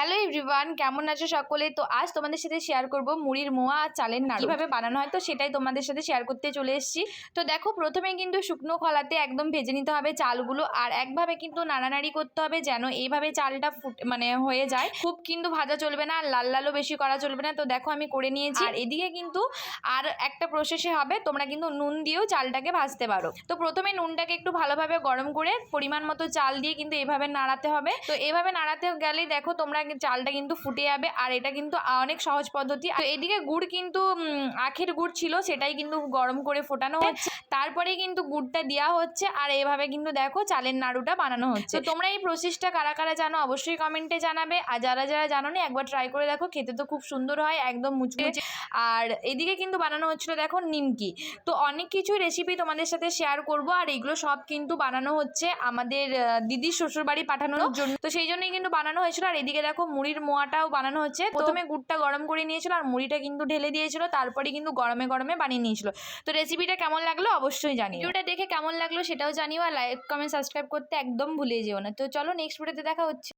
Hello everyone, কেমন আছো সকলে? তো আজ তোমাদের সাথে শেয়ার করব মুড়ির মোয়া আর চালের নাড়ু কিভাবে বানানো হয়। তো সেটাই তোমাদের সাথে শেয়ার করতে চলে এসেছি। তো দেখো, প্রথমে কিন্তু শুকনো খোলাতে একদম ভেজে নিতে হবে চালগুলো, আর একভাবে কিন্তু নাড়ানাড়ি করতে হবে যেন এইভাবে চালটা হয়ে যায়। খুব কিন্তু ভাজা চলবে না, আর লাল লালও বেশি করা চলবে না। তো দেখো আমি করে নিয়েছি। আর এদিকে কিন্তু আর একটা প্রসেসে হবে, তোমরা কিন্তু নুন দিয়েও চালটাকে ভাজতে পারো। তো প্রথমে নুনটাকে একটু ভালোভাবে গরম করে পরিমাণ মতো চাল দিয়ে কিন্তু এভাবে নাড়াতে হবে। তো এভাবে নাড়াতে গেলেই দেখো তোমরা চালটা কিন্তু ফুটে যাবে, আর এটা কিন্তু অনেক সহজ পদ্ধতি। তো এদিকে গুড় কিন্তু আখের গুড় ছিল, সেটাই কিন্তু গরম করে ফোটানো হচ্ছে, তারপরে কিন্তু গুড়টা দেওয়া হচ্ছে, আর এভাবে কিন্তু দেখো চালের নাড়ুটা বানানো হচ্ছে। তো তোমরা এই প্রসেসটা কারা কারা জানো অবশ্যই কমেন্টে জানাবে, আর যারা যারা জানো না একবার ট্রাই করে দেখো, খেতে তো খুব সুন্দর হয়, একদম মুচমুচে। আর এদিকে কিন্তু বানানো হচ্ছিল দেখো নিমকি। তো অনেক কিছু রেসিপি তোমাদের সাথে শেয়ার করব, আর এগুলো সব কিন্তু বানানো হচ্ছে আমাদের দিদির শ্বশুর বাড়ি পাঠানোর জন্য। তো সেই জন্যই কিন্তু বানানো হয়েছিল। আর এদিকে দেখো মুড়ির মোয়াটাও বানানো হচ্ছে। প্রথমে গুড়টা গরম করে নিয়েছিল, আর মুড়িটা কিন্তু ঢেলে দিয়েছিল, তারপরে কিন্তু গরমে গরমে বানিয়ে নিয়েছিল। তো রেসিপিটা কেমন লাগলো অবশ্যই জানিও। ভিডিওটা দেখে কেমন লাগলো সেটাও জানিও, আর লাইক কমেন্ট সাবস্ক্রাইব করতে একদম ভুলে যেও না। তো চলো নেক্সট ভিডিওতে দেখা হচ্ছে।